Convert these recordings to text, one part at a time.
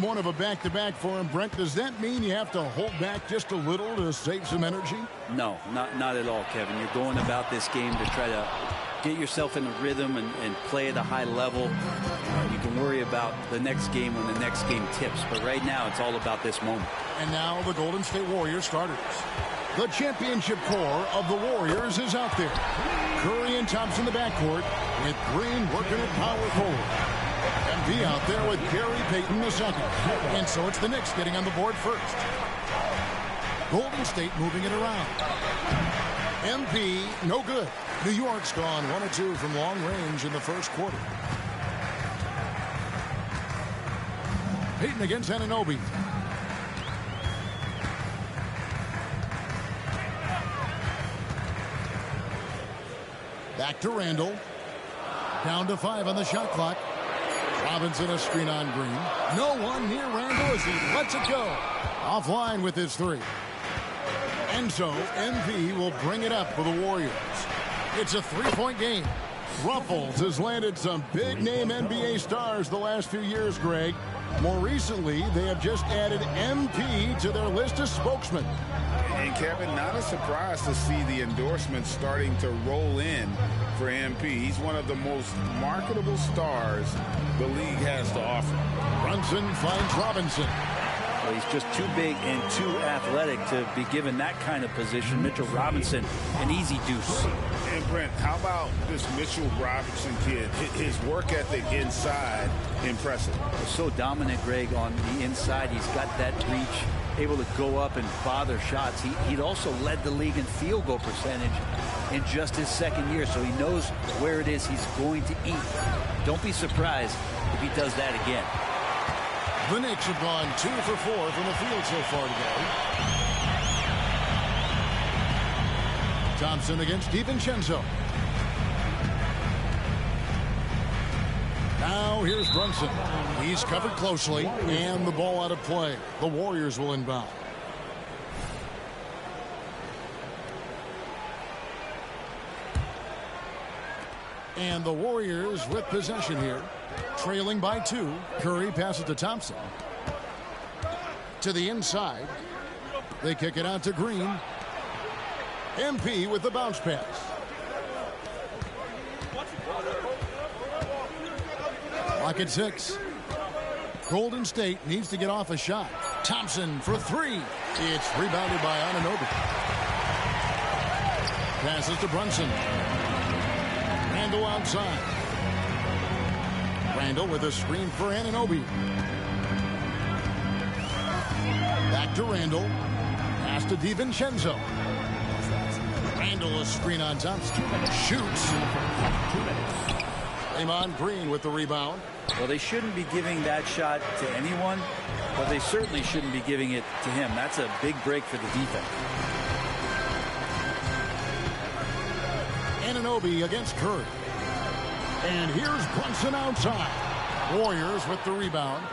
One of a back-to-back for him, Brent. Does that mean you have to hold back just a little to save some energy? No, not at all, Kevin. You're going about this game to try to get yourself in a rhythm and play at a high level. You can worry about the next game when the next game tips, but right now it's all about this moment. And now the Golden State Warriors starters. The championship core of the Warriors is out there. Curry and Thompson in the backcourt with Green working at power forward. MP out there with Gary Payton the second. And so it's the Knicks getting on the board first. Golden State moving it around. MP, no good. New York's gone 1 of 2 from long range in the first quarter. Payton against Anunoby. Back to Randall. Down to 5 on the shot clock. Robinson a screen on Green. No one near Randall as he lets it go. Offline with his 3. And so MP will bring it up for the Warriors. It's a 3-point game. Ruffles has landed some big-name NBA stars the last few years, Greg. More recently, they have just added MP to their list of spokesmen. And Kevin, not a surprise to see the endorsements starting to roll in for MP. He's one of the most marketable stars the league has to offer. Brunson finds Robinson. Well, he's just too big and too athletic to be given that kind of position. Mitchell Robinson, an easy deuce. And Brent, how about this Mitchell Robinson kid? His work ethic inside, impressive. So dominant, Greg, on the inside. He's got that reach, able to go up and bother shots. He'd also led the league in field goal percentage in just his second year, so he knows where it is he's going to eat. Don't be surprised if he does that again. The Knicks have gone 2 for 4 from the field so far today. Thompson against DiVincenzo. Now here's Brunson. He's covered closely, and the ball out of play. The Warriors will inbound. And the Warriors with possession here. Trailing by 2. Curry passes to Thompson. To the inside. They kick it out to Green. MP with the bounce pass. Clock at 6. Golden State needs to get off a shot. Thompson for 3. It's rebounded by Anunoby. Passes to Brunson. Randall outside. Randall with a screen for Anunoby. Back to Randall. Pass to DiVincenzo. Randall a screen on Thompson. Shoots. Draymond Green with the rebound. Well, they shouldn't be giving that shot to anyone, but they certainly shouldn't be giving it to him. That's a big break for the defense. Anunoby against Curry. And here's Brunson outside. Warriors with the rebound.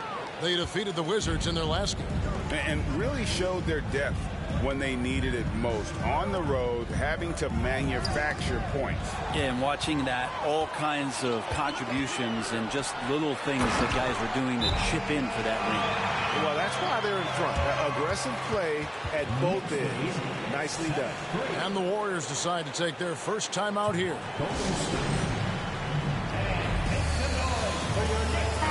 They defeated the Wizards in their last game. And really showed their depth when they needed it most. On the road, having to manufacture points. Yeah, and watching that, all kinds of contributions and just little things that guys were doing to chip in for that win. Well, that's why they're in front. Aggressive play at both ends. Nicely done. And the Warriors decide to take their first time out here.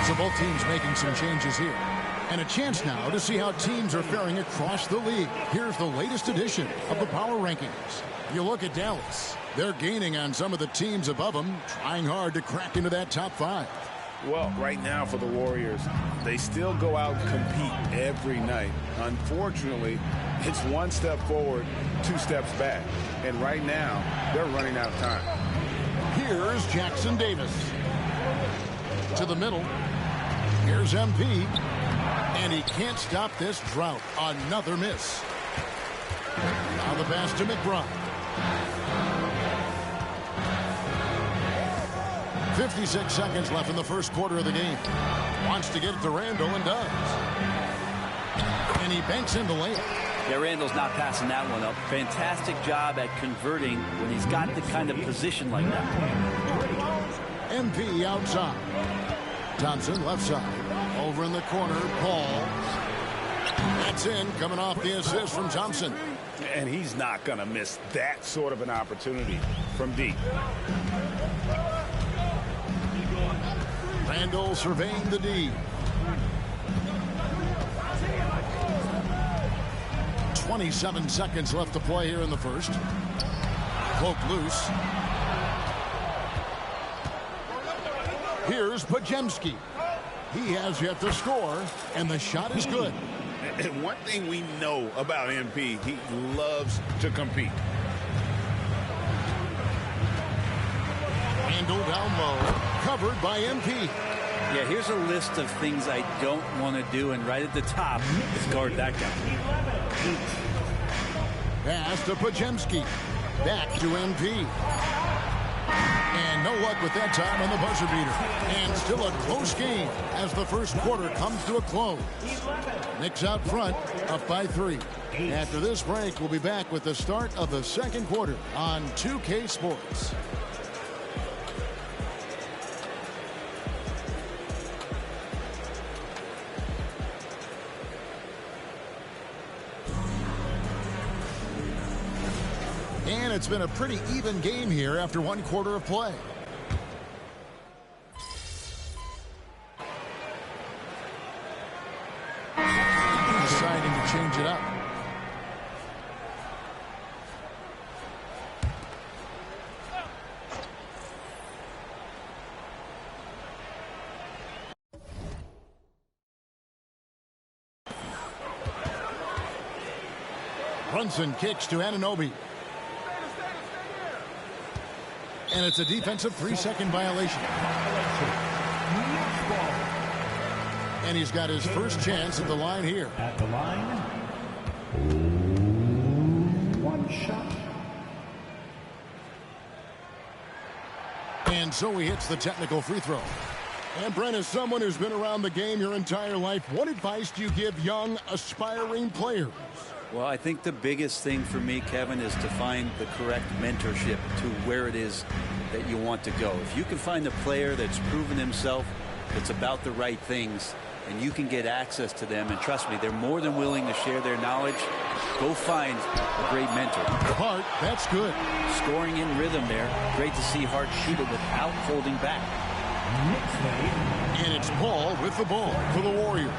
So both teams making some changes here. And a chance now to see how teams are faring across the league. Here's the latest edition of the Power Rankings. You look at Dallas. They're gaining on some of the teams above them, trying hard to crack into that top 5. Well, right now for the Warriors, they still go out and compete every night. Unfortunately, it's 1 step forward, 2 steps back. And right now, they're running out of time. Here's Jackson Davis. To the middle. Here's MP. And he can't stop this drought. Another miss. Now the pass to McBride. 56 seconds left in the first quarter of the game. Wants to get it to Randall and does. And he banks in the layup. Yeah, Randall's not passing that one up. Fantastic job at converting when he's got the kind of position like that. MP outside. Thompson left side. Over in the corner, Paul. That's in, coming off the assist from Thompson. And he's not going to miss that sort of an opportunity from deep. Randall surveying the D. 27 seconds left to play here in the first. Poke loose. Here's Pajemski. He has yet to score, and the shot is good. And one thing we know about MP, he loves to compete. Randall down low, covered by MP. Yeah, here's a list of things I don't want to do, and right at the top is guard that guy. Pass to Pajemski. Back to MP. And no luck with that time on the buzzer beater. And still a close game as the first quarter comes to a close. Knicks out front, up by 3. After this break, we'll be back with the start of the second quarter on 2K Sports. And it's been a pretty even game here after one quarter of play. Deciding to change it up. Brunson kicks to Anunoby. And it's a defensive 3-second violation. And he's got his first chance at the line here. At the line, one shot. And so he hits the technical free throw. And Brent, as someone who's been around the game your entire life, what advice do you give young, aspiring players? Well, I think the biggest thing for me, Kevin, is to find the correct mentorship to where it is that you want to go. If you can find a player that's proven himself, that's about the right things, and you can get access to them, and trust me, they're more than willing to share their knowledge, go find a great mentor. Hart, that's good. Scoring in rhythm there. Great to see Hart shoot it without holding back. And it's Paul with the ball for the Warriors.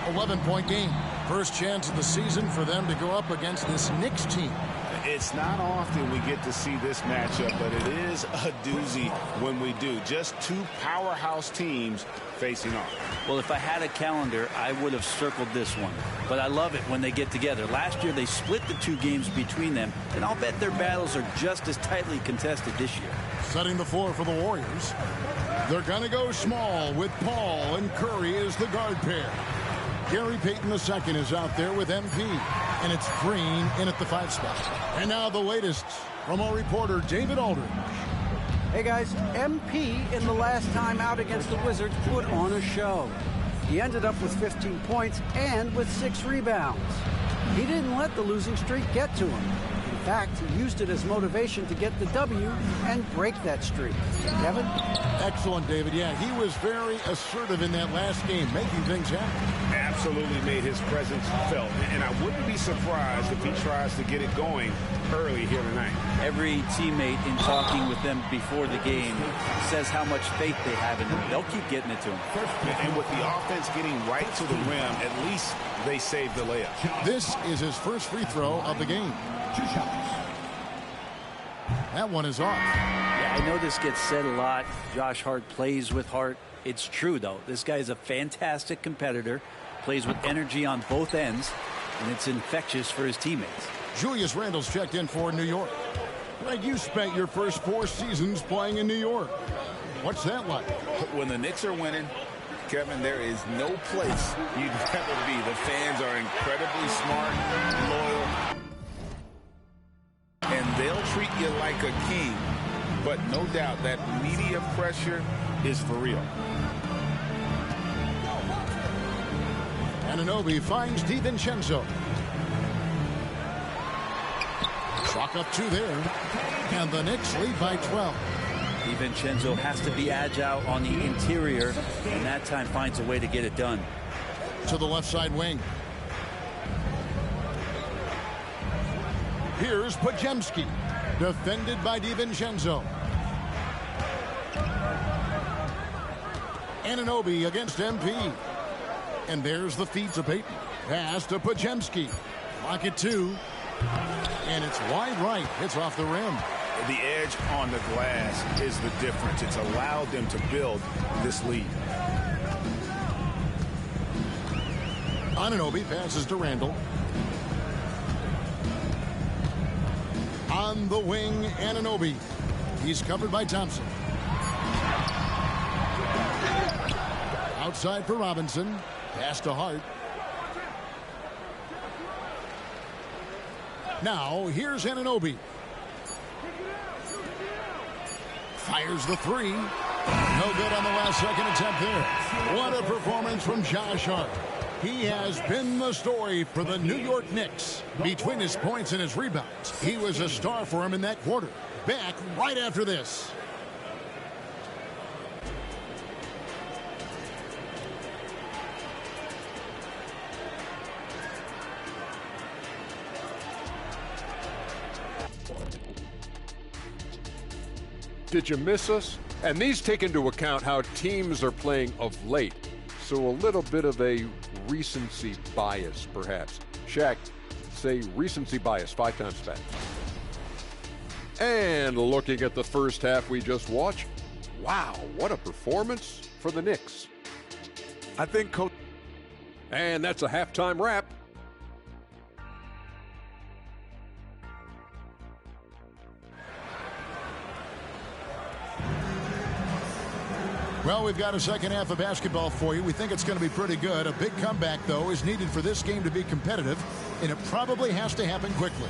11-point game. First chance of the season for them to go up against this Knicks team. It's not often we get to see this matchup, but it is a doozy when we do. Just two powerhouse teams facing off. Well, if I had a calendar, I would have circled this one. But I love it when they get together. Last year, they split the two games between them, and I'll bet their battles are just as tightly contested this year. Setting the floor for the Warriors. They're going to go small with Paul and Curry as the guard pair. Gary Payton II is out there with MP, and it's Green in at the 5 spot. And now the latest from our reporter, David Aldridge. Hey guys, MP in the last time out against the Wizards put on a show. He ended up with 15 points and with 6 rebounds. He didn't let the losing streak get to him. In fact, he used it as motivation to get the W and break that streak. Kevin? Excellent, David. Yeah, he was very assertive in that last game, making things happen. Absolutely made his presence felt. And I wouldn't be surprised if he tries to get it going early here tonight. Every teammate in talking with them before the game says how much faith they have in him. They'll keep getting it to him. And with the offense getting right to the rim, at least they saved the layup. This is his first free throw of the game. 2 shots. That one is off. Yeah, I know this gets said a lot. Josh Hart plays with heart. It's true, though. This guy is a fantastic competitor, plays with energy on both ends, and it's infectious for his teammates. Julius Randle's checked in for New York. Greg, you spent your first 4 seasons playing in New York. What's that like? When the Knicks are winning, Kevin, there is no place you'd rather be. The fans are incredibly smart, loyal, and they'll treat you like a king. But no doubt that media pressure is for real. Anunoby finds DiVincenzo. Chalk up 2 there. And the Knicks lead by 12. DiVincenzo has to be agile on the interior, and that time finds a way to get it done. To the left side wing. Here's Pajemski, defended by DiVincenzo. Anunoby against MP. And there's the feed to Payton. Pass to Pajemski. Lock it two. And it's wide right. It's off the rim. The edge on the glass is the difference. It's allowed them to build this lead. Anunoby passes to Randall. On the wing, Anunoby. He's covered by Thompson. Outside for Robinson. Pass to Hart. Now, here's Anunoby. Fires the three. No good on the last second attempt there. What a performance from Josh Hart. He has been the story for the New York Knicks. Between his points and his rebounds, he was a star for him in that quarter. Back right after this. Did you miss us? And these take into account how teams are playing of late. So a little bit of a recency bias, perhaps. Shaq, say recency bias 5 times fast. And looking at the first half we just watched, wow, what a performance for the Knicks. I think Coach... And that's a halftime wrap. Well, we've got a second half of basketball for you. We think it's going to be pretty good. A big comeback, though, is needed for this game to be competitive, and it probably has to happen quickly.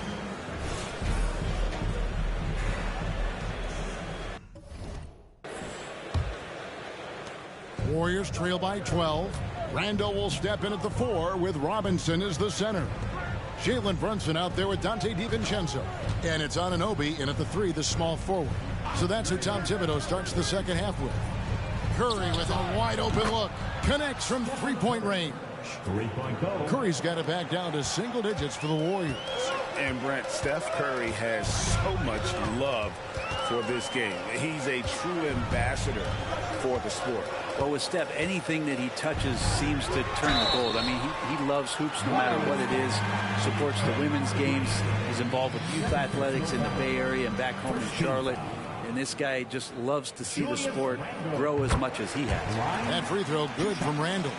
Warriors trail by 12. Randall will step in at the 4 with Robinson as the center. Jalen Brunson out there with Dante DiVincenzo. And it's Anunoby in at the 3, the small forward. So that's who Tom Thibodeau starts the second half with. Curry with a wide open look. Connects from three-point range. Curry's got it back down to single digits for the Warriors. And Brent, Steph Curry has so much love for this game. He's a true ambassador for the sport. Well, with Steph, anything that he touches seems to turn to gold. I mean, he loves hoops no matter what it is. Supports the women's games. He's involved with youth athletics in the Bay Area and back home in Charlotte. And this guy just loves to see the sport grow as much as he has. That free throw good from Randall.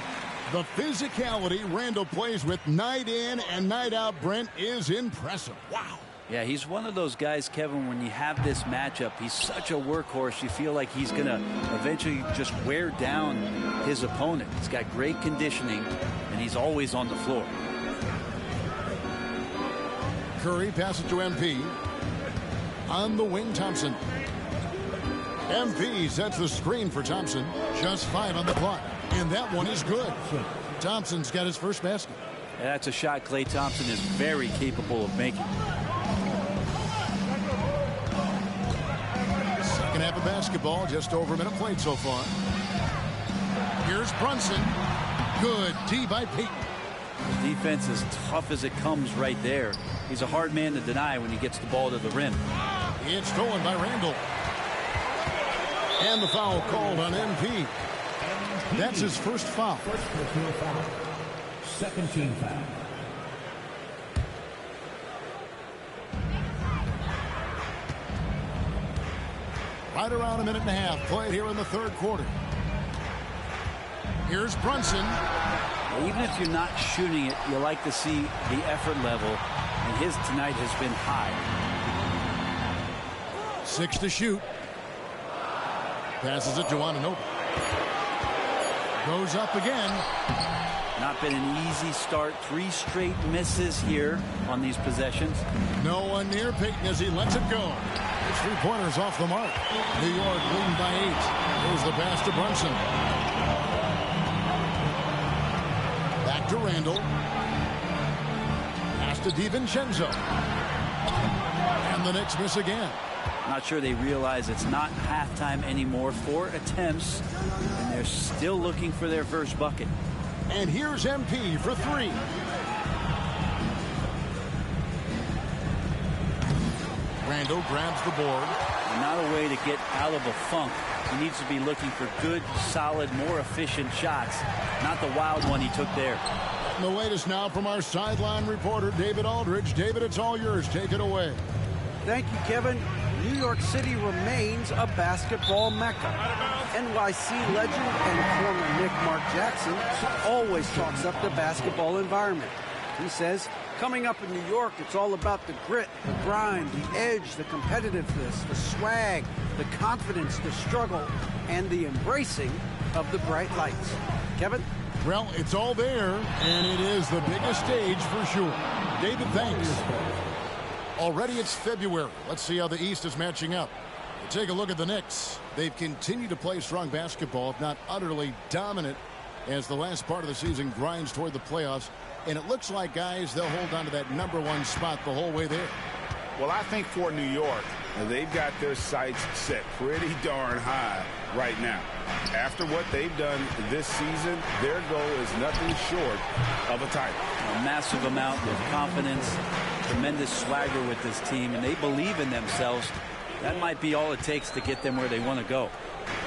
The physicality Randall plays with night in and night out, Brent, is impressive. Wow. Yeah, he's one of those guys, Kevin, when you have this matchup, he's such a workhorse. You feel like he's going to eventually just wear down his opponent. He's got great conditioning, and he's always on the floor. Curry passes to MP. On the wing, Thompson. MP sets the screen for Thompson. Just 5 on the clock. And that one is good. Thompson's got his first basket. Yeah, that's a shot Klay Thompson is very capable of making. Second half of basketball, just over a minute played so far. Here's Brunson. Good D by Payton. The defense is tough as it comes right there. He's a hard man to deny when he gets the ball to the rim. It's stolen by Randall. And the foul called on MP. That's his first foul. Second team foul. Right around a minute and a half played here in the third quarter. Here's Brunson. Even if you're not shooting it, you like to see the effort level, and his tonight has been high. 6 to shoot. Passes it to Anunoby. Goes up again. Not been an easy start. 3 straight misses here on these possessions. No one near Payton as he lets it go. His 3-pointers off the mark. New York leading by 8. Here's the pass to Brunson. Back to Randall. Pass to DiVincenzo. And the Knicks miss again. Not sure they realize it's not halftime anymore. 4 attempts, and they're still looking for their first bucket. And here's MP for 3. Randall grabs the board. Not a way to get out of a funk. He needs to be looking for good, solid, more efficient shots, not the wild one he took there. And the latest now from our sideline reporter, David Aldridge. David, it's all yours. Take it away. Thank you, Kevin. New York City remains a basketball mecca. NYC legend and former Knick Mark Jackson always talks up the basketball environment. He says, coming up in New York, it's all about the grit, the grind, the edge, the competitiveness, the swag, the confidence, the struggle, and the embracing of the bright lights. Kevin? Well, it's all there, and it is the biggest stage for sure. David, thanks. Already it's February. Let's see how the East is matching up. Take a look at the Knicks. They've continued to play strong basketball, if not utterly dominant, as the last part of the season grinds toward the playoffs. And it looks like, guys, they'll hold on to that #1 spot the whole way there. Well, I think for New York, they've got their sights set pretty darn high right now. After what they've done this season, their goal is nothing short of a title. A massive amount of confidence, tremendous swagger with this team, and they believe in themselves. That might be all it takes to get them where they want to go.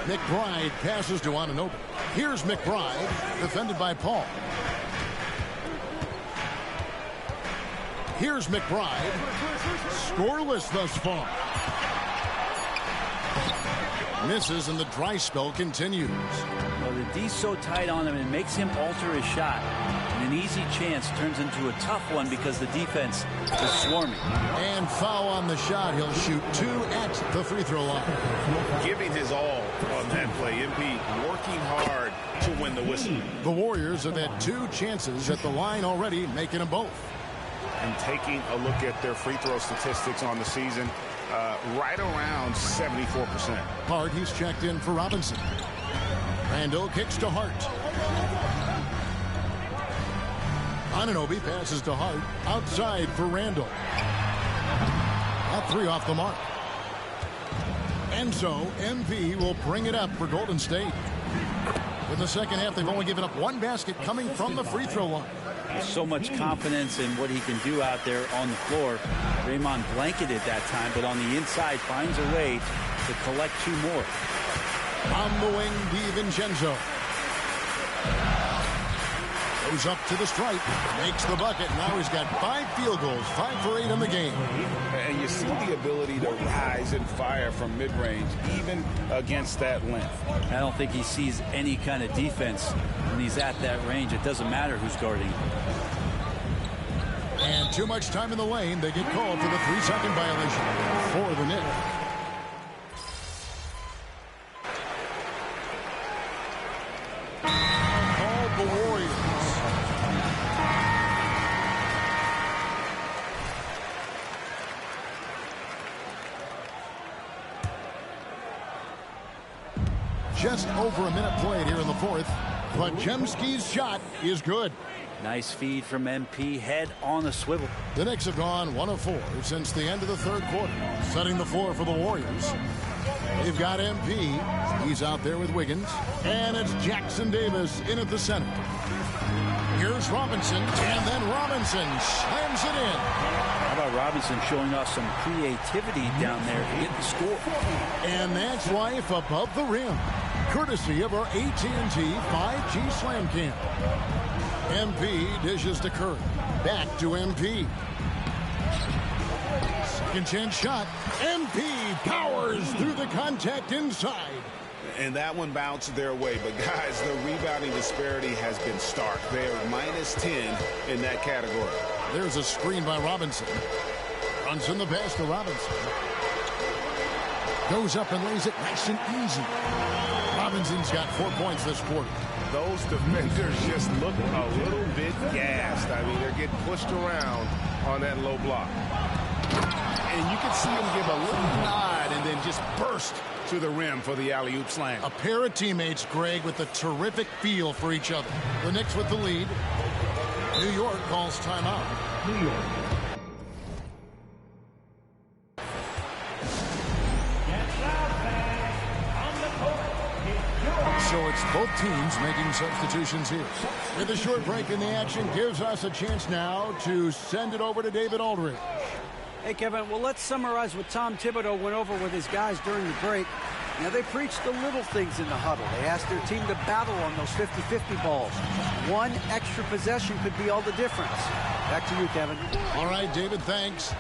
McBride passes to Anunoby. Here's McBride, defended by Paul. Here's McBride. Scoreless thus far. Misses, and the dry spell continues. Well, the D's so tight on him, it makes him alter his shot. And an easy chance turns into a tough one because the defense is swarming. And foul on the shot. He'll shoot 2 at the free throw line. Giving his all on that play. MP working hard to win the whistle. The Warriors have had 2 chances at the line already, making them both. And taking a look at their free throw statistics on the season, right around 74%. Hart, he's checked in for Robinson. Randall kicks to Hart. Anunoby passes to Hart. Outside for Randall. That 3 off the mark. And so MP will bring it up for Golden State. In the second half, they've only given up 1 basket coming from the free throw line. So much confidence in what he can do out there on the floor. Draymond blanketed that time, but on the inside finds a way to collect 2 more. On the wing, DiVincenzo. Goes up to the stripe, makes the bucket. Now he's got 5 field goals, 5 for 8 in the game. And you see the ability to rise and fire from mid-range, even against that length. I don't think he sees any kind of defense when he's at that range. It doesn't matter who's guarding him. And too much time in the lane. They get called for the 3-second violation for the Knicks. Called the Warriors. Just over a minute played here in the 4th. Podziemski's shot is good. Nice feed from MP, head on a swivel. The Knicks have gone 1 of 4 since the end of the 3rd quarter. Setting the floor for the Warriors. They've got MP. He's out there with Wiggins. And it's Jackson Davis in at the center. Here's Robinson, and then Robinson slams it in. How about Robinson showing off some creativity down there to get the score? And that's life above the rim. Courtesy of our AT&T 5G Slam Cam. MP dishes to Curry. Back to MP. Second chance shot. MP powers through the contact inside. And that one bounced their way. But, guys, the rebounding disparity has been stark. They're -10 in that category. There's a screen by Robinson. Runs in the pass to Robinson. Goes up and lays it nice and easy. Robinson's got 4 points this quarter. Those defenders just look a little bit gassed. I mean, they're getting pushed around on that low block. And you can see them give a little nod and then just burst to the rim for the alley-oop slam. A pair of teammates, Greg, with a terrific feel for each other. The Knicks with the lead. New York calls timeout. New York. Both teams making substitutions here. With a short break in the action gives us a chance now to send it over to David Aldridge. Hey, Kevin, well, let's summarize what Tom Thibodeau went over with his guys during the break. Now, they preached the little things in the huddle. They asked their team to battle on those 50-50 balls. One extra possession could be all the difference. Back to you, Kevin. All right, David, thanks.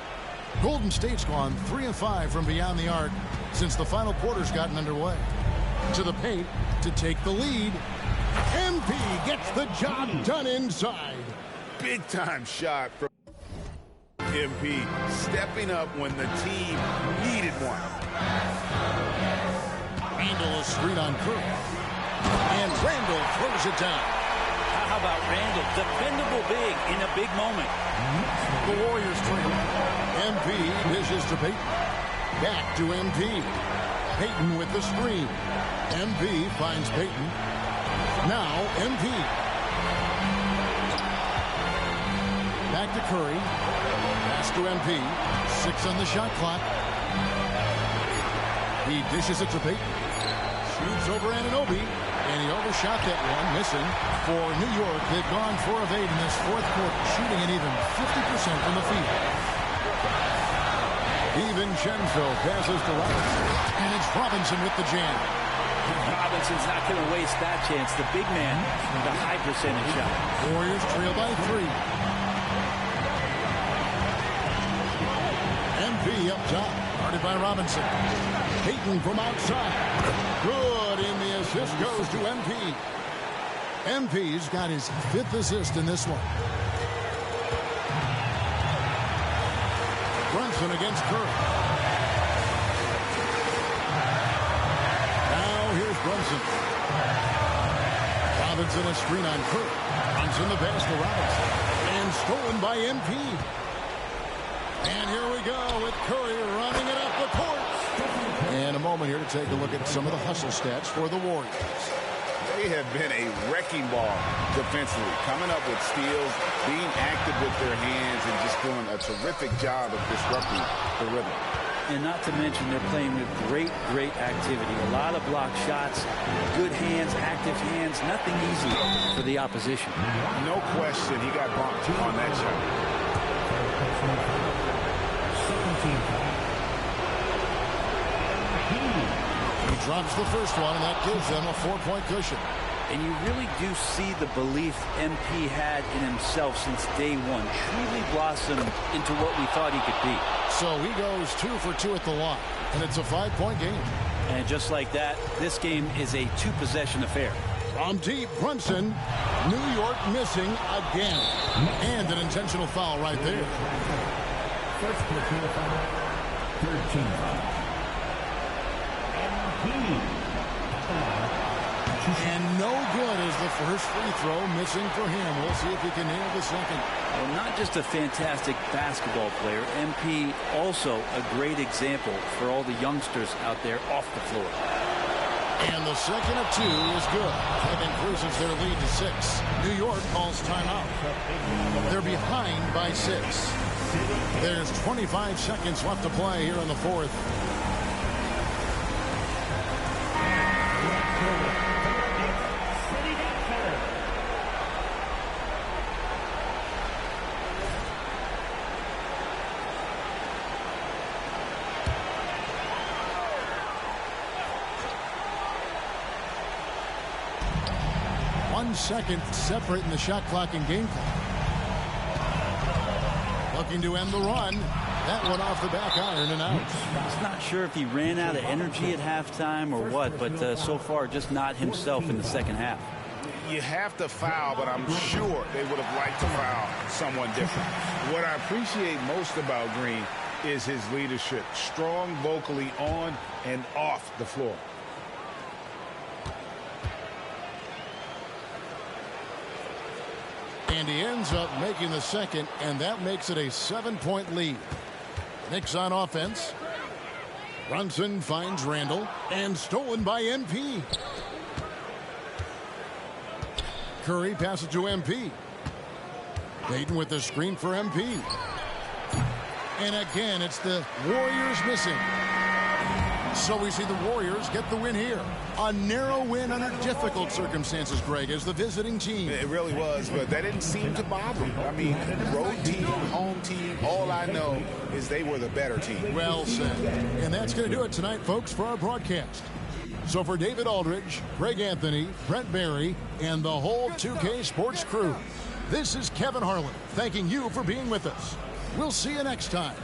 Golden State's gone 3 of 5 from beyond the arc since the final quarter's gotten underway. To the paint to take the lead. MP gets the job done inside. Big time shot from MP, stepping up when the team needed one. Randall is screen on Curry. And Randall throws it down. How about Randall? Dependable big in a big moment. The Warriors trail. MP dishes to Peyton. Back to MP. Peyton with the screen. MP finds Peyton. Now MP. Back to Curry. Pass to MP. 6 on the shot clock. He dishes it to Peyton. Shoots over Anunoby. And he overshot that one, missing. For New York, they've gone 4 of 8 in this fourth quarter, shooting an even 50% from the field. DiVincenzo passes to Robinson. And it's Robinson with the jam. Robinson's not going to waste that chance. The big man, the high percentage shot. Warriors trail by 3. MP up top, guarded by Robinson. Peyton from outside. Good, and the assist goes to MP. MP's got his 5th assist in this one. Brunson against Curry. Now here's Brunson. Robinson a screen on Curry. Brunson the pass to Robinson. And stolen by MP. And here we go with Curry running it up the court. And a moment here to take a look at some of the hustle stats for the Warriors. They have been a wrecking ball defensively, coming up with steals, being active with their hands, and just doing a terrific job of disrupting the rhythm. And not to mention they're playing with great activity. A lot of block shots, good hands, active hands, nothing easy for the opposition. No question he got bumped on that shot. He drops the first one, and that gives them a 4-point cushion. And you really do see the belief MP had in himself since day one. Truly blossomed into what we thought he could be. So he goes 2 for 2 at the line, and it's a 5-point game. And just like that, this game is a 2-possession affair. From deep, Brunson. New York missing again. And an intentional foul right there. First personal foul, 13. And no good is the first free throw missing for him. We'll see if he can nail the second. Well, not just a fantastic basketball player, MP also a great example for all the youngsters out there off the floor. And the second of 2 is good. That increases their lead to 6. New York calls timeout. They're behind by 6. There's 25 seconds left to play here in the fourth. Second separate in the shot clock and game clock. Looking to end the run. That one off the back iron and out. He's not sure if he ran out of energy at halftime or what, but so far just not himself in the second half. You have to foul, but I'm sure they would have liked to foul someone different. What I appreciate most about Green is his leadership. Strong vocally on and off the floor. And he ends up making the second, and that makes it a 7-point lead. Knicks on offense. Brunson finds Randall, and stolen by MP. Curry passes to MP. Peyton with the screen for MP. And again, it's the Warriors missing. So we see the Warriors get the win here. A narrow win under difficult circumstances, Greg, as the visiting team. It really was, but that didn't seem to bother them. I mean, road team, home team, all I know is they were the better team. Well said. And that's going to do it tonight, folks, for our broadcast. So for David Aldridge, Greg Anthony, Brent Barry, and the whole 2K Sports crew, this is Kevin Harlan thanking you for being with us. We'll see you next time.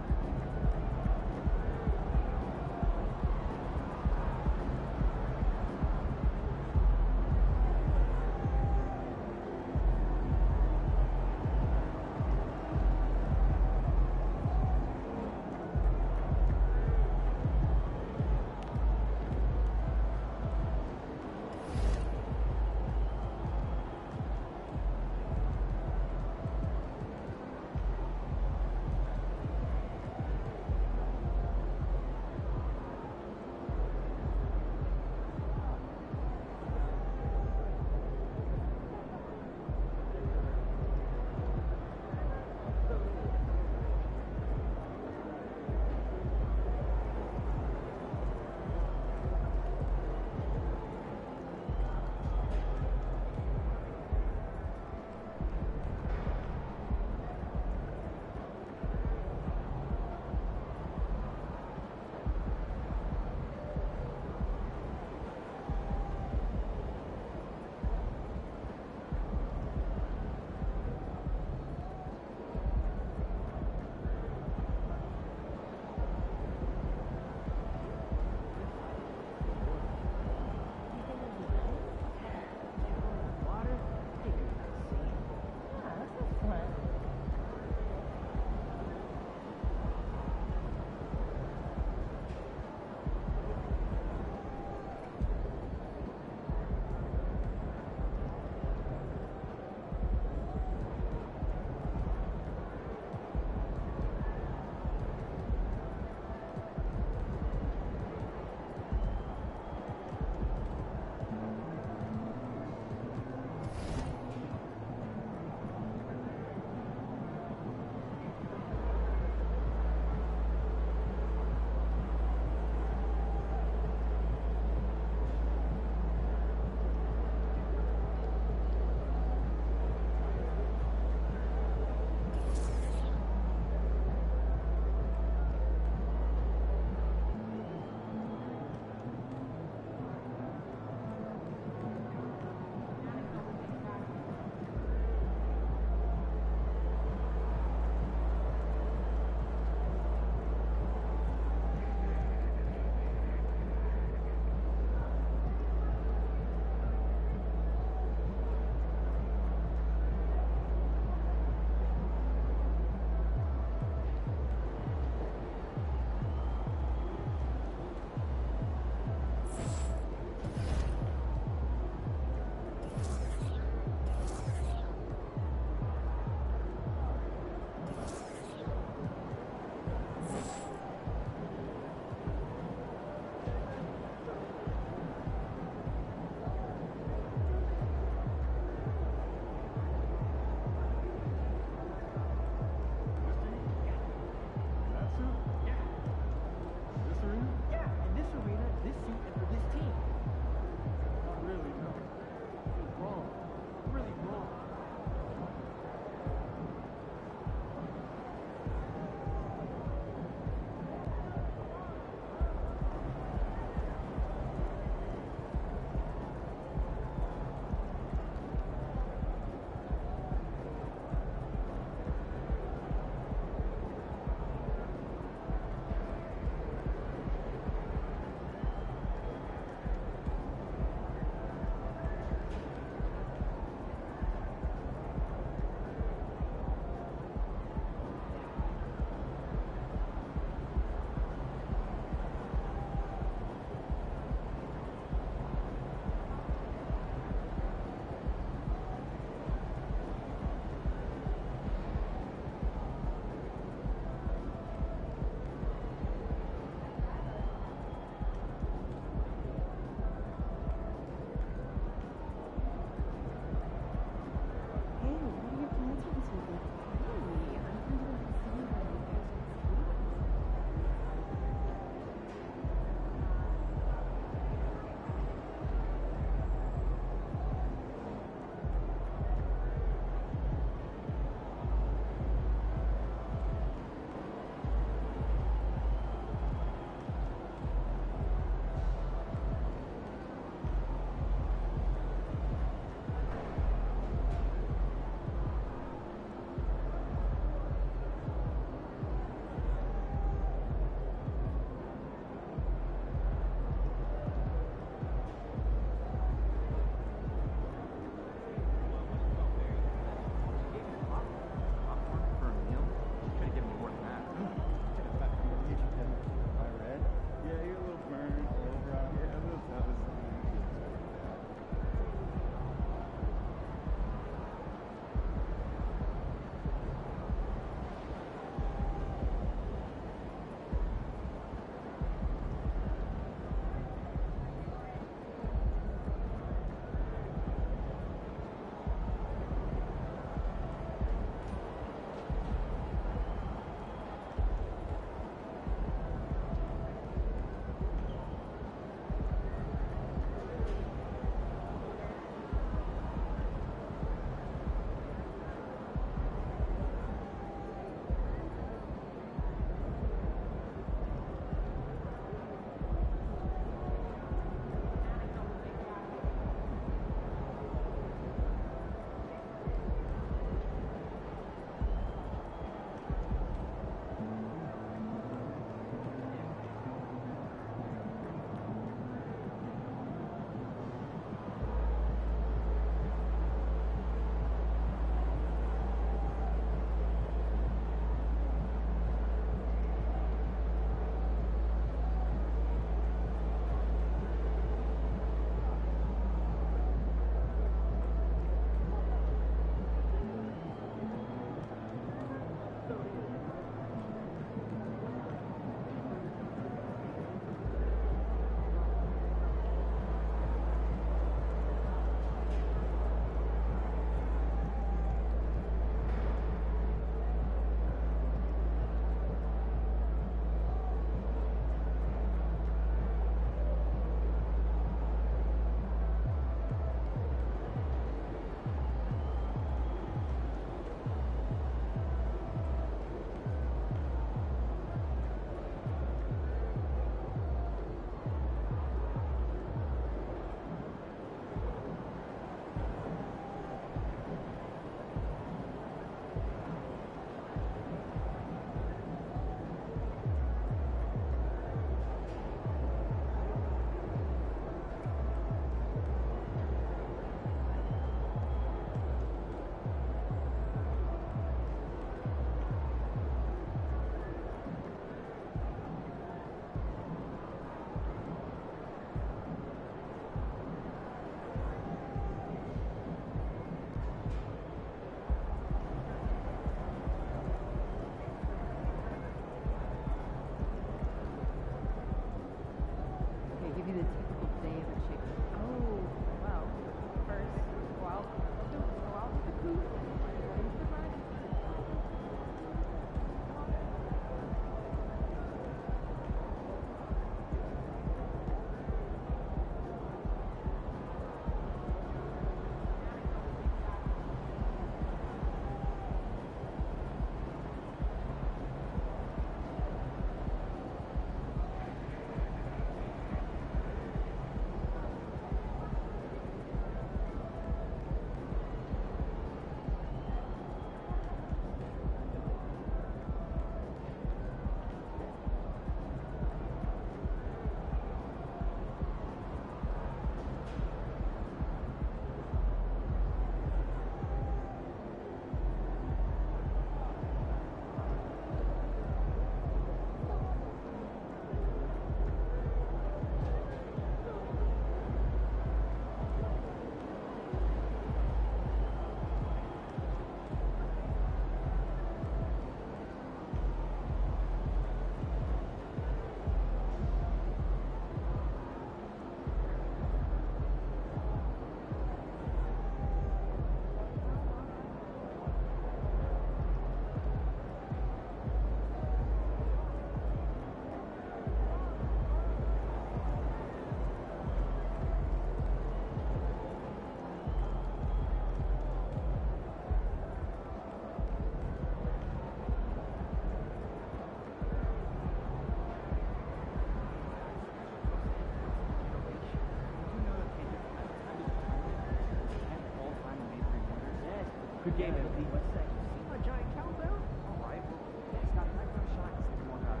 Good game, MP. What's that? You see my giant countdown? All right. He's got a high-ground shot. He's taking one out.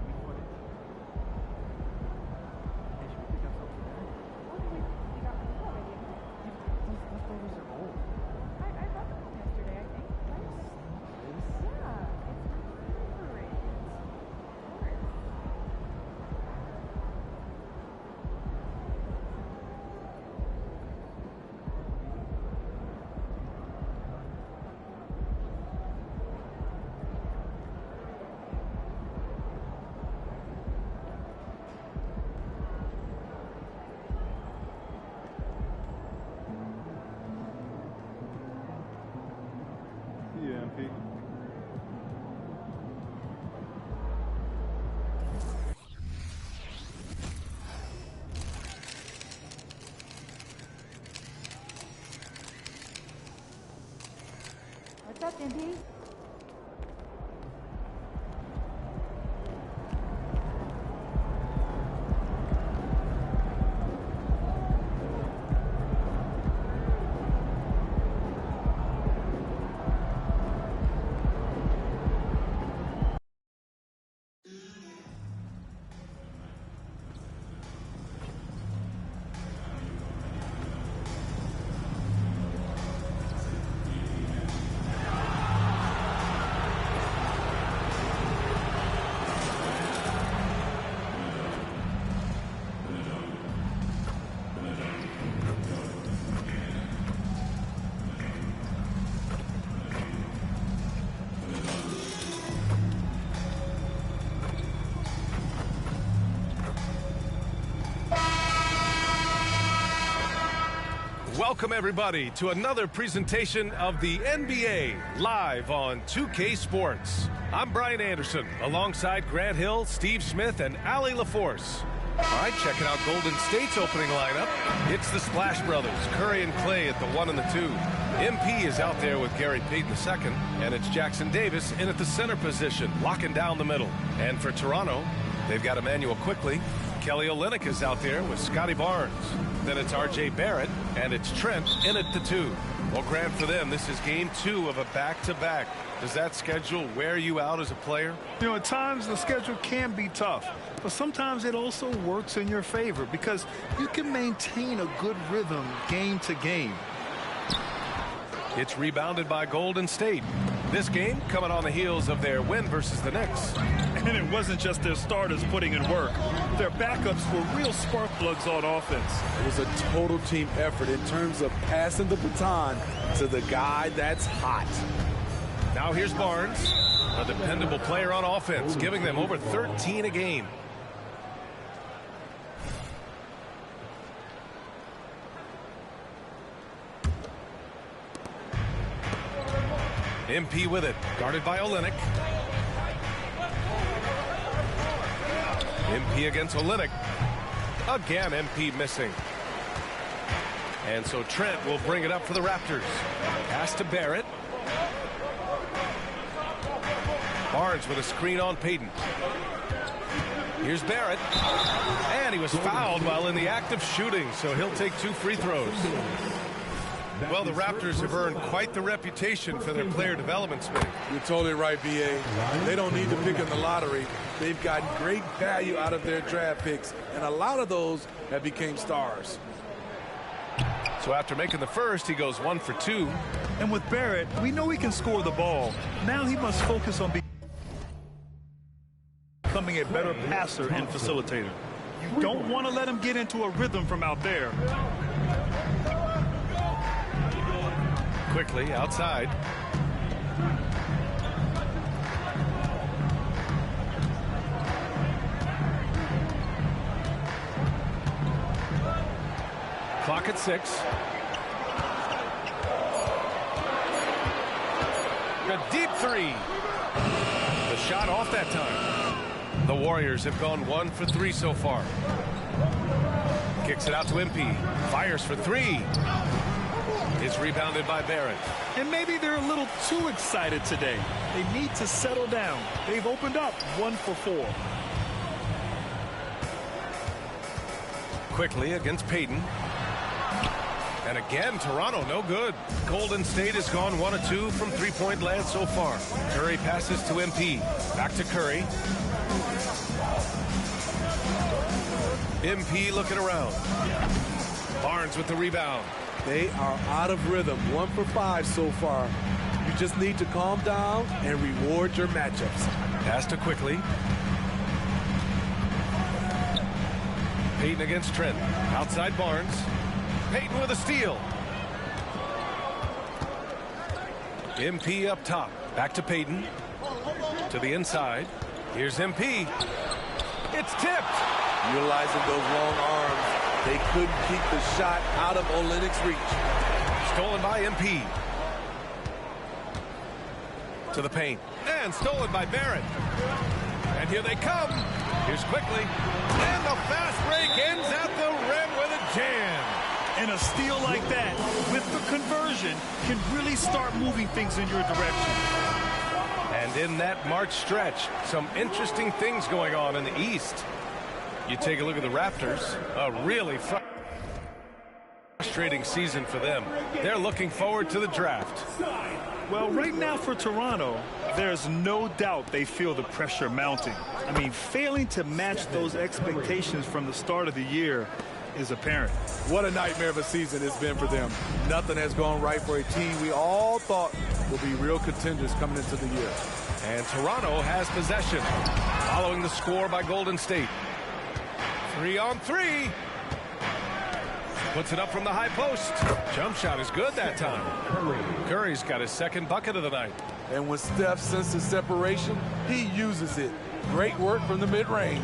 Sweet footage. Hey, should we pick up something there? What did we got from you already? Those leftovers are old. I brought them home yesterday, I think. Right? Yeah, it's my favorite. Of course. Yeah, MP. What's up, MP? Welcome, everybody, to another presentation of the NBA live on 2K Sports. I'm Brian Anderson, alongside Grant Hill, Steve Smith, and Allie LaForce. All right, checking out Golden State's opening lineup. It's the Splash Brothers, Curry and Clay at the 1 and the 2. MP is out there with Gary Payton II, and it's Jackson Davis in at the center position, locking down the middle. And for Toronto, they've got Emmanuel Quickley. Kelly Olynyk is out there with Scotty Barnes. Then it's R.J. Barrett, and it's Trent in at the 2. Well, Grant, for them, this is game 2 of a back-to-back. Does that schedule wear you out as a player? You know, at times the schedule can be tough, but sometimes it also works in your favor because you can maintain a good rhythm game to game. It's rebounded by Golden State. This game coming on the heels of their win versus the Knicks. And it wasn't just their starters putting in work. Their backups were real spark plugs on offense. It was a total team effort in terms of passing the baton to the guy that's hot. Now here's Barnes, a dependable player on offense, giving them over 13 a game. MP with it, guarded by Olynyk. MP against Olynyk. Again, MP missing. And so Trent will bring it up for the Raptors. Pass to Barrett. Barnes with a screen on Payton. Here's Barrett. And he was fouled while in the act of shooting, so he'll take 2 free throws. Well, the Raptors have earned quite the reputation for their player development spin. You're totally right, B.A. They don't need to pick in the lottery. They've gotten great value out of their draft picks, and a lot of those have become stars. So after making the first, he goes 1 for 2. And with Barrett, we know he can score the ball. Now he must focus on becoming a better passer and facilitator. You don't want to let him get into a rhythm from out there. Quickly outside. Clock at 6. A deep 3. The shot off that time. The Warriors have gone 1 for 3 so far. Kicks it out to MP. Fires for 3. Is rebounded by Barrett. And maybe they're a little too excited today. They need to settle down. They've opened up 1 for 4. Quickly against Payton. And again, Toronto, no good. Golden State has gone 1 of 2 from three-point land so far. Curry passes to MP. Back to Curry. MP looking around. Barnes with the rebound. They are out of rhythm. 1 for 5 so far. You just need to calm down and reward your matchups. Pass to Quickly. Payton against Trent. Outside Barnes. Payton with a steal. MP up top. Back to Payton. To the inside. Here's MP. It's tipped. Utilizing those long arms, they couldn't keep the shot out of Olynyk's reach. Stolen by MP. To the paint. And stolen by Barrett. And here they come. Here's Quickly. And the fast break ends at the rim with a jam. And a steal like that, with the conversion, can really start moving things in your direction. And in that March stretch, some interesting things going on in the East. You take a look at the Raptors, a really frustrating season for them. They're looking forward to the draft. Well, right now for Toronto, there's no doubt they feel the pressure mounting. I mean, failing to match those expectations from the start of the year is apparent. What a nightmare of a season it's been for them. Nothing has gone right for a team we all thought would be real contenders coming into the year. And Toronto has possession, following the score by Golden State. 3-on-3. Puts it up from the high post. Jump shot is good that time. Curry's got his second bucket of the night. And when Steph senses separation, he uses it. Great work from the mid-range.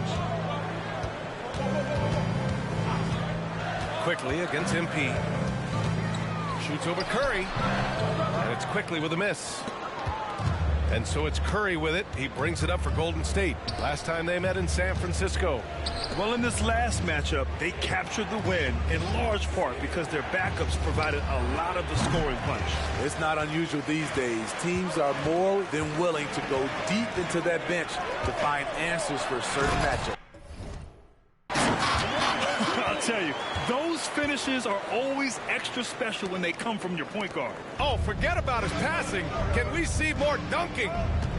Quickly against MP. Shoots over Curry. And it's Quickly with a miss. And so it's Curry with it. He brings it up for Golden State. Last time they met in San Francisco. Well, in this last matchup, they captured the win in large part because their backups provided a lot of the scoring punch. It's not unusual these days. Teams are more than willing to go deep into that bench to find answers for certain matchups. I'll tell you, those finishes are always extra special when they come from your point guard. Oh, forget about his passing. Can we see more dunking?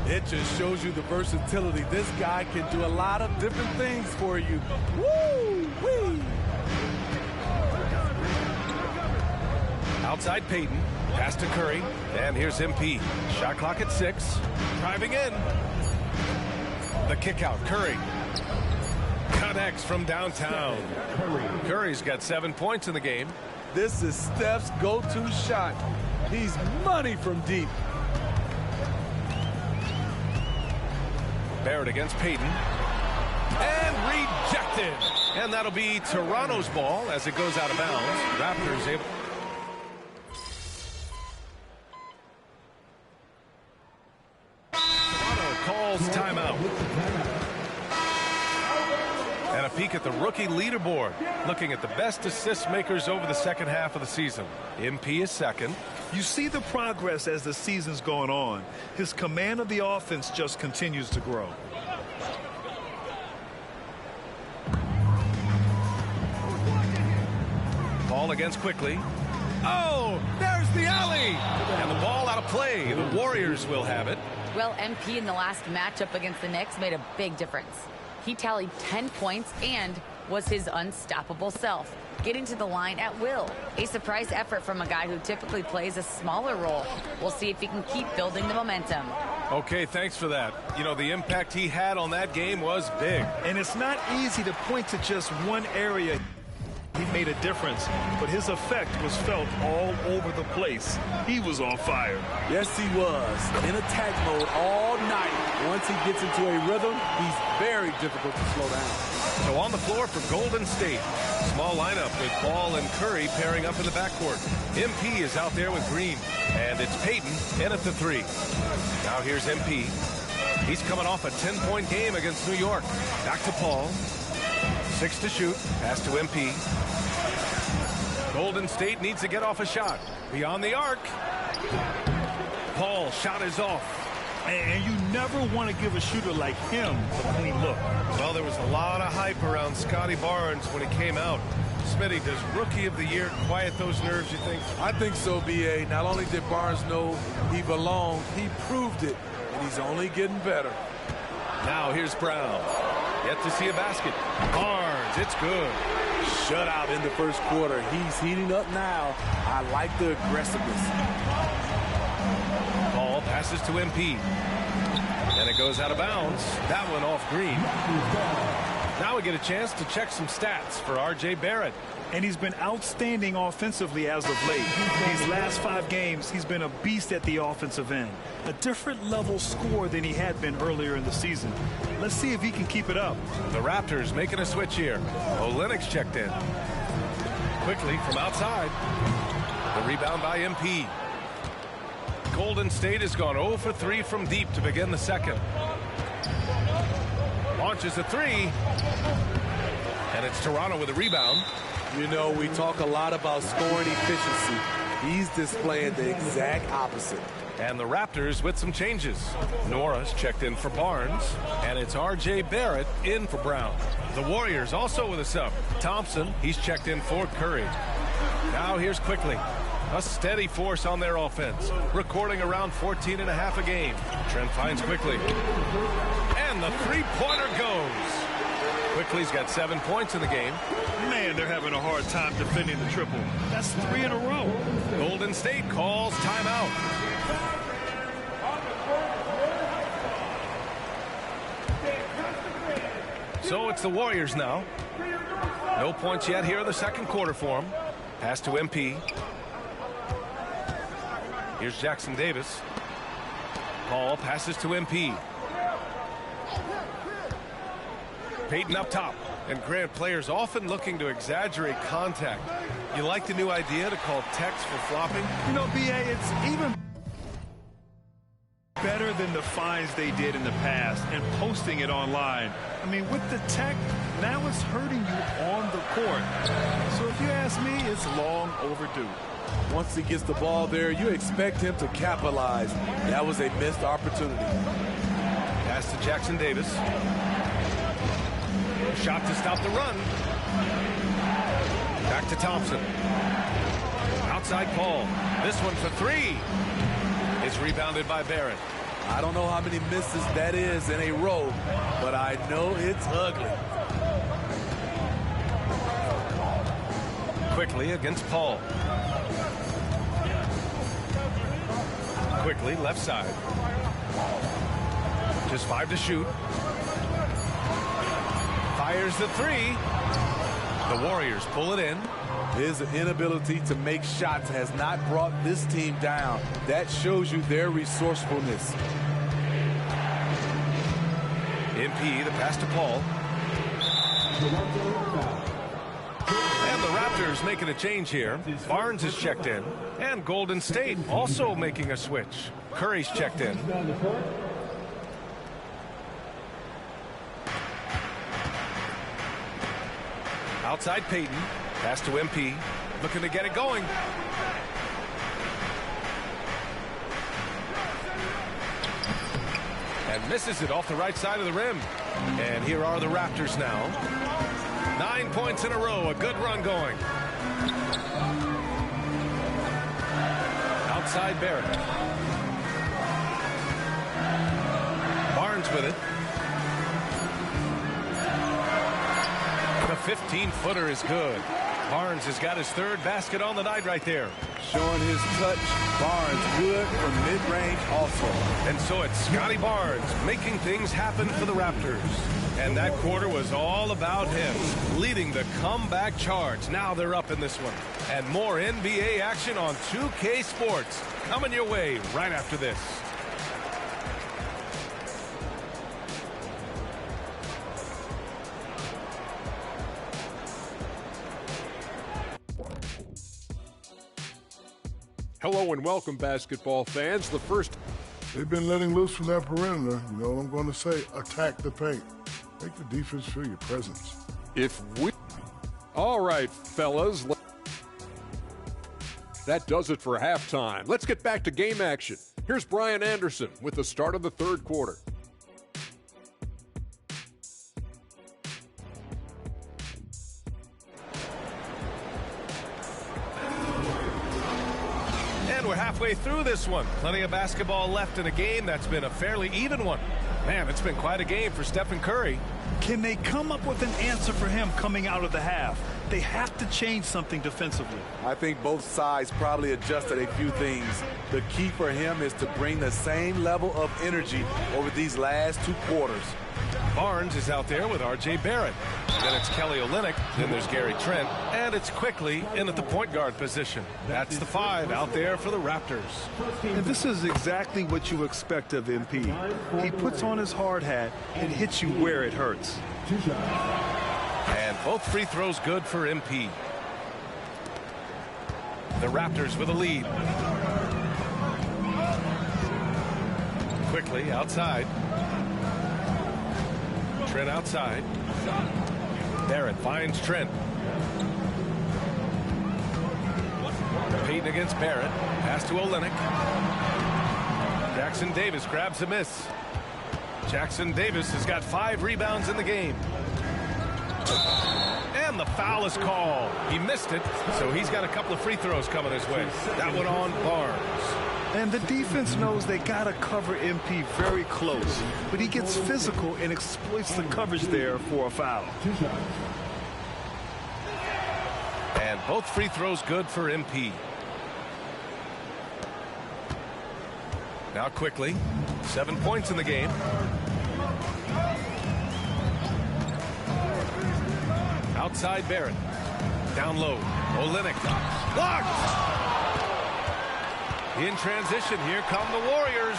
It just shows you the versatility. This guy can do a lot of different things for you. Woo-wee! Outside Payton. Pass to Curry. And here's MP. Shot clock at 6. Driving in. The kick out. Curry. Connects from downtown. Curry's got 7 points in the game. This is Steph's go-to shot. He's money from deep. Barrett against Payton. And rejected. And that'll be Toronto's ball as it goes out of bounds. Raptors able. Toronto calls timeout. And a peek at the rookie leaderboard. Looking at the best assist makers over the second half of the season. MP is second. You see the progress as the season's going on. His command of the offense just continues to grow. Ball against Quickly. Oh, there's the alley. And the ball out of play. The Warriors will have it. Well, MP in the last matchup against the Knicks made a big difference. He tallied 10 points and was his unstoppable self, getting to the line at will. A surprise effort from a guy who typically plays a smaller role. We'll see if he can keep building the momentum. Okay, thanks for that. You know, the impact he had on that game was big. And it's not easy to point to just one area he made a difference, but his effect was felt all over the place. He was on fire. Yes, he was. In attack mode all night. Once he gets into a rhythm, he's very difficult to slow down. So on the floor for Golden State. Small lineup with Ball and Curry pairing up in the backcourt. MP is out there with Green. And it's Payton in at the 3. Now here's MP. He's coming off a 10-point game against New York. Back to Paul. 6 to shoot. Pass to MP. Golden State needs to get off a shot. Beyond the arc. Paul, shot is off. And you never want to give a shooter like him a clean look. Well, there was a lot of hype around Scotty Barnes when he came out. Smitty, does Rookie of the Year quiet those nerves, you think? I think so, B.A. Not only did Barnes know he belonged, he proved it, and he's only getting better. Now here's Brown. Yet to see a basket. Barnes, it's good. Shutout in the first quarter. He's heating up now. I like the aggressiveness. Ball passes to MP. And it goes out of bounds. That one off Green. Now we get a chance to check some stats for R.J. Barrett. And he's been outstanding offensively as of late. These last 5 games, he's been a beast at the offensive end. A different level score than he had been earlier in the season. Let's see if he can keep it up. The Raptors making a switch here. Olynyk's checked in. Quickly from outside. The rebound by MP. Golden State has gone 0 for 3 from deep to begin the second. Launches a 3. And it's Toronto with a rebound. You know, we talk a lot about scoring efficiency. He's displaying the exact opposite. And the Raptors with some changes. Norris checked in for Barnes. And it's R.J. Barrett in for Brown. The Warriors also with a sub. Thompson, he's checked in for Curry. Now here's Quickly. A steady force on their offense. Recording around 14.5 a game. Trent finds Quickly. And the three-pointer goes. Quickly's got 7 points in the game. Man, they're having a hard time defending the triple. That's 3 in a row. Golden State calls timeout. So it's the Warriors now. No points yet here in the second quarter for them. Pass to MP. Here's Jackson Davis. Paul passes to MP. Payton up top. And Grant, players often looking to exaggerate contact. You like the new idea to call techs for flopping? You know, B.A., it's even better than the fines they did in the past and posting it online. I mean, with the tech, now it's hurting you on the court. So if you ask me, it's long overdue. Once he gets the ball there, you expect him to capitalize. That was a missed opportunity. Pass to Jackson Davis. Shot to stop the run. Back to Thompson. Outside Paul. This one for 3. It's rebounded by Barrett. I don't know how many misses that is in a row, but I know it's ugly. Quickly against Paul. Quickly left side. Just 5 to shoot. Fires the 3. The Warriors pull it in. His inability to make shots has not brought this team down. That shows you their resourcefulness. MP, the pass to Paul. And the Raptors making a change here. Barnes is checked in. And Golden State also making a switch. Curry's checked in. Outside Payton. Pass to MP. Looking to get it going. And misses it off the right side of the rim. And here are the Raptors now. 9 points in a row. A good run going. Outside Barrett. Barnes with it. The 15-footer is good. Barnes has got his 3rd basket on the night right there. Showing his touch. Barnes good from mid-range also. And so it's Scotty Barnes making things happen for the Raptors. And that quarter was all about him, leading the comeback charge. Now they're up in this one. And more NBA action on 2K Sports coming your way right after this. Hello and welcome, basketball fans. The first. They've been letting loose from that perimeter. You know what I'm going to say? Attack the paint. Make the defense feel your presence. All right, fellas. That does it for halftime. Let's get back to game action. Here's Brian Anderson with the start of the 3rd quarter. halfway through this one. Plenty of basketball left in a game that's been a fairly even one. Man, it's been quite a game for Stephen Curry. Can they come up with an answer for him coming out of the half? They have to change something defensively. I think both sides probably adjusted a few things. The key for him is to bring the same level of energy over these last 2 quarters. Barnes is out there with R.J. Barrett. Then it's Kelly Olynyk. Then there's Gary Trent. And it's quickly in at the point guard position. That's the 5 out there for the Raptors. And this is exactly what you expect of MP. He puts on his hard hat and hits you where it hurts. And both free throws good for MP. The Raptors with a lead. Quickly outside. Trent outside. Barrett finds Trent. Payton against Barrett. Pass to Olynyk. Jackson Davis grabs a miss. Jackson Davis has got 5 rebounds in the game. And the foul is called. He missed it, so he's got a couple of free throws coming his way. That one on Barnes. And the defense knows they got to cover MP very close, but he gets physical and exploits the coverage there for a foul. And both free throws good for MP. Now quickly, 7 points in the game. Outside Barrett. Down low. Olynyk. Blocked! In transition, here come the Warriors.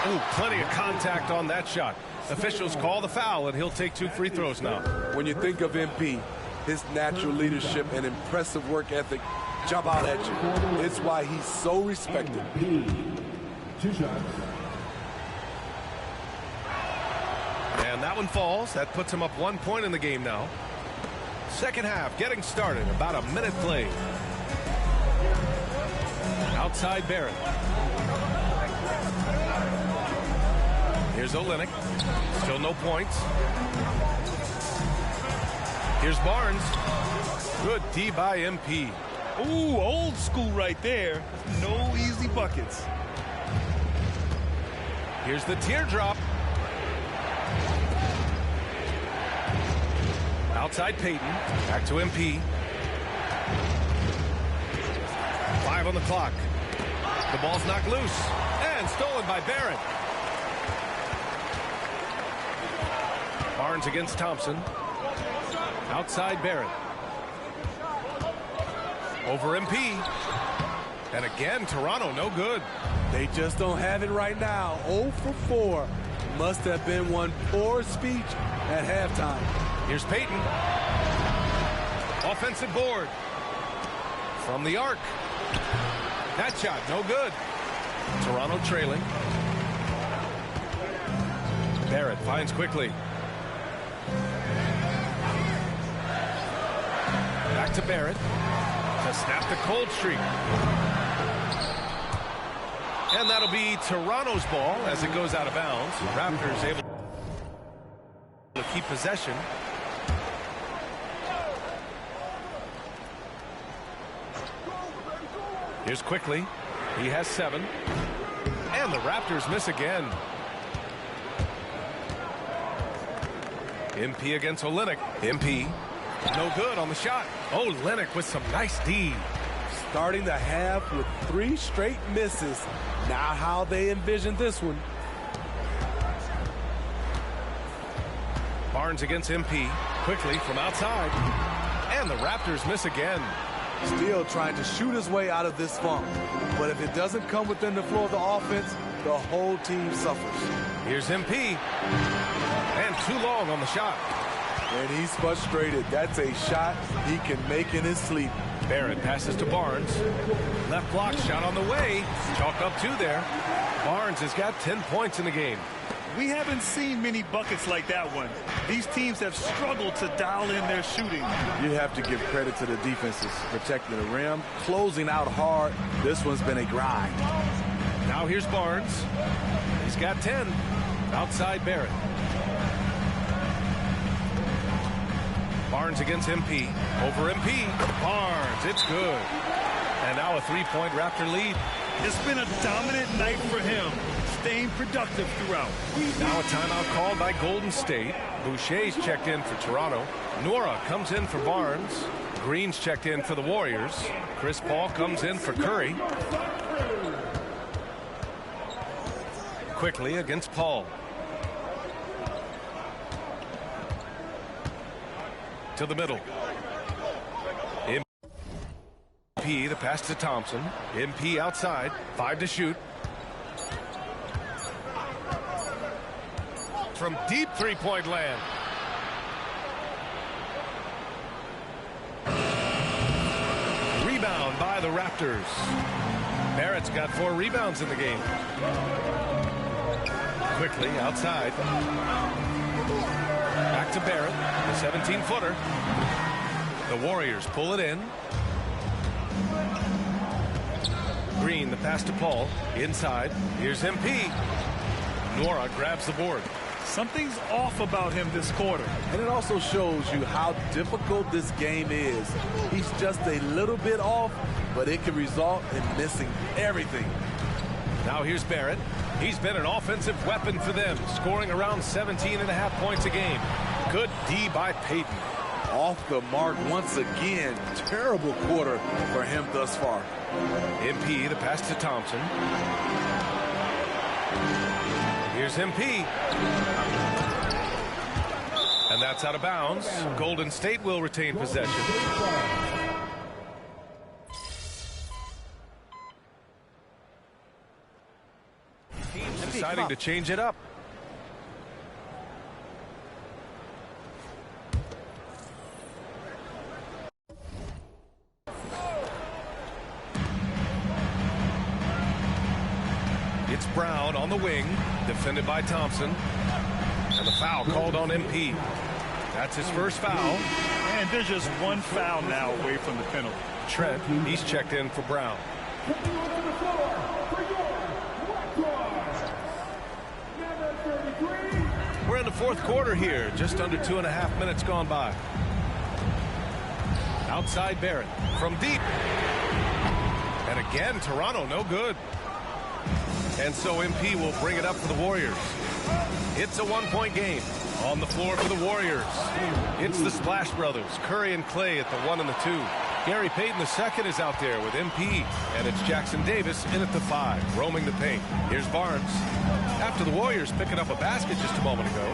Ooh, plenty of contact on that shot. Officials call the foul, and he'll take 2 free throws now. When you think of MP, his natural leadership and impressive work ethic jump out at you. It's why he's so respected. 2 shots. And that one falls. That puts him up 1 point in the game now. Second half getting started. About a minute played. Outside Barrett. Here's Olynyk. Still no points. Here's Barnes. Good D by MP. Ooh, old school right there. No easy buckets. Here's the teardrop. Outside Payton. Back to MP. 5 on the clock. The ball's knocked loose. And stolen by Barrett. Barnes against Thompson. Outside Barrett. Over MP. And again, Toronto no good. They just don't have it right now. 0 for 4. Must have been one poor speech at halftime. Here's Payton. Offensive board. From the arc. That shot, no good. Toronto trailing. Barrett finds quickly. Back to Barrett. To snap the cold streak. And that'll be Toronto's ball as it goes out of bounds. Raptors able to keep possession. Here's quickly. He has 7. And the Raptors miss again. MP against Olynyk. MP. No good on the shot. Olynyk with some nice D. Starting the half with 3 straight misses. Not how they envisioned this one. Barnes against MP. Quickly from outside. And the Raptors miss again. Still trying to shoot his way out of this funk. But if it doesn't come within the flow of the offense, the whole team suffers. Here's MP. And too long on the shot. And he's frustrated. That's a shot he can make in his sleep. Barrett passes to Barnes. Left block shot on the way. Chalk up 2 there. Barnes has got 10 points in the game. We haven't seen many buckets like that one. These teams have struggled to dial in their shooting. You have to give credit to the defenses, protecting the rim, closing out hard. This one's been a grind. Now here's Barnes. He's got 10. Outside Barrett. Barnes against MP. Over MP. Barnes. It's good. And now a three-point Raptor lead. It's been a dominant night for him, staying productive throughout. Now a timeout called by Golden State. Boucher's checked in for Toronto. Nora comes in for Barnes. Green's checked in for the Warriors. Chris Paul comes in for Curry. Quickly against Paul. To the middle. MP, the pass to Thompson. MP outside. 5 to shoot. From deep three-point land. Rebound by the Raptors. Barrett's got 4 rebounds in the game. Quickly outside. Back to Barrett, the 17-footer. The Warriors pull it in. Green, the pass to Paul. Inside. Here's MP. Nora grabs the board. Something's off about him this quarter. And it also shows you how difficult this game is. He's just a little bit off, but it can result in missing everything. Now here's Barrett. He's been an offensive weapon for them, scoring around 17.5 points a game. Good D by Payton. Off the mark once again. Terrible quarter for him thus far. MP, the pass to Thompson. Here's MP. And that's out of bounds. Golden State will retain possession. Teams deciding to change it up. It's Brown on the wing, defended by Thompson. And the foul called on MP. That's his first foul. And there's just one foul now away from the penalty. Trent, he's checked in for Brown. We're in the fourth quarter here, just under 2.5 minutes gone by. Outside Barrett from deep. And again, Toronto no good. And so MP will bring it up for the Warriors. It's a one-point game. On the floor for the Warriors. It's the Splash Brothers, Curry and Clay at the 1 and the 2. Gary Payton II is out there with MP. And it's Jackson Davis in at the 5, roaming the paint. Here's Barnes. After the Warriors picking up a basket just a moment ago.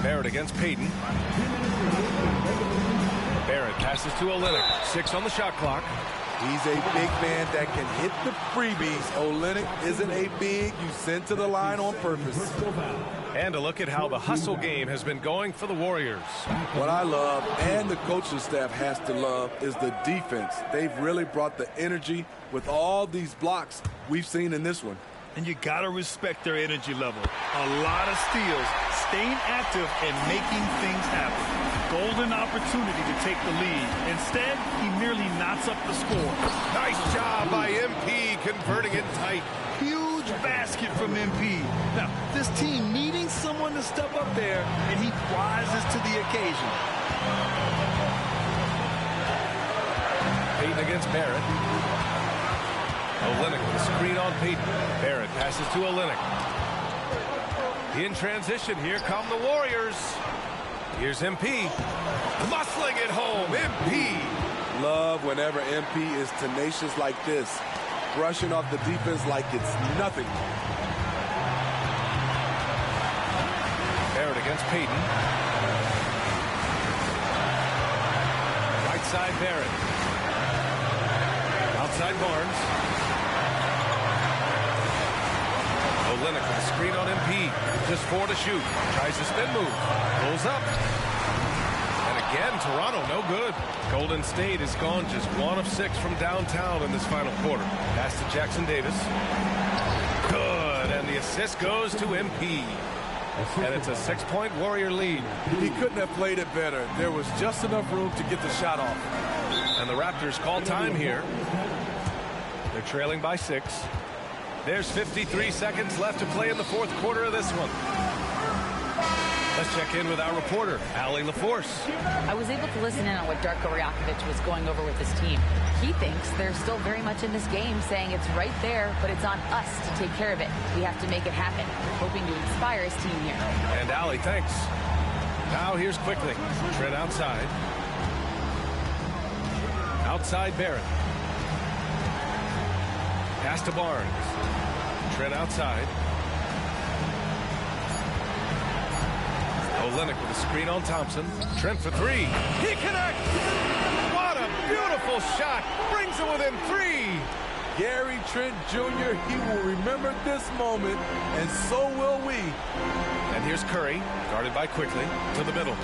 Barrett against Payton. Barrett passes to Olynyk. 6 on the shot clock. He's a big man that can hit the freebies. Olynyk isn't a big you send to the line on purpose. And a look at how the hustle game has been going for the Warriors. What I love, and the coaching staff has to love, is the defense. They've really brought the energy with all these blocks we've seen in this one. And you got to respect their energy level. A lot of steals, staying active and making things happen. Golden opportunity to take the lead. Instead, he merely knots up the score. Nice job by MP converting it tight. Huge basket from MP. Now, this team needing someone to step up there, and he rises to the occasion. Payton against Barrett. Olynyk with a screen on Payton. Barrett passes to Olynyk. In transition, here come the Warriors. Here's MP. Muscling it home, MP. Love whenever MP is tenacious like this. Brushing off the defense like it's nothing. Barrett against Payton. Right side Barrett. Outside Barnes. Olynyk with a screen on MP. Just 4 to shoot. Tries the spin move. Pulls up. And again, Toronto no good. Golden State has gone just 1 of 6 from downtown in this final quarter. Pass to Jackson Davis. Good. And the assist goes to MP. And it's a 6-point Warrior lead. He couldn't have played it better. There was just enough room to get the shot off. And the Raptors call time here. They're trailing by 6. There's 53 seconds left to play in the fourth quarter of this one. Let's check in with our reporter, Allie LaForce. I was able to listen in on what Darko Rakovic was going over with his team. He thinks they're still very much in this game, saying it's right there, but it's on us to take care of it. We have to make it happen, hoping to inspire his team here. And Allie, thanks. Now here's quickly. Trent outside. Outside Barrett. Pass to Barnes. Trent outside. Olenek with a screen on Thompson. Trent for three. He connects! What a beautiful shot! Brings it within three! Gary Trent Jr., he will remember this moment, and so will we. And here's Curry, guarded by Quickly, to the middle.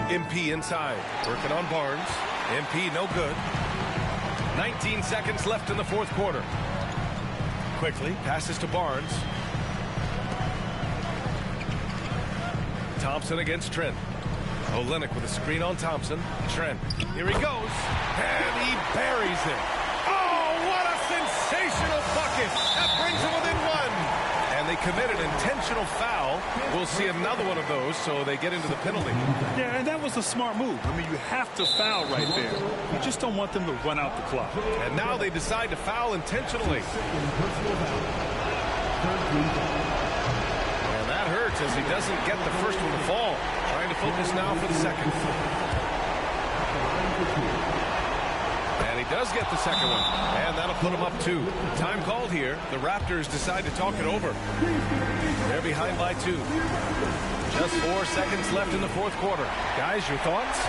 MP inside, working on Barnes. MP no good. 19 seconds left in the fourth quarter. Quickly passes to Barnes. Thompson against Trent. Olenek with a screen on Thompson. Trent, here he goes, and he buries it. Oh, what a sensational bucket! That brings him within one. And they commit an intentional foul. We'll see another one of those, so they get into the penalty. Yeah, and that was a smart move. I mean, you have to foul right there. You just don't want them to run out the clock. And now they decide to foul intentionally. And that hurts as he doesn't get the first one to fall. Trying to focus now for the second. And he does get the second one. And that'll put him up 2. Time called here. The Raptors decide to talk it over. They're behind by 2. Just 4 seconds left in the fourth quarter. Guys, your thoughts?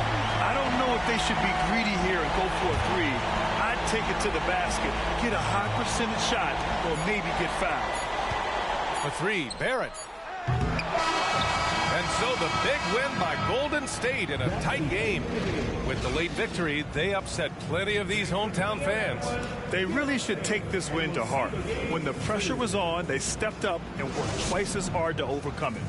I don't know if they should be greedy here and go for a three. I'd take it to the basket, get a high percentage shot, or maybe get fouled. For three, Barrett. And so the big win by Golden State in a tight game. With the late victory, they upset plenty of these hometown fans. They really should take this win to heart. When the pressure was on, they stepped up and worked twice as hard to overcome it.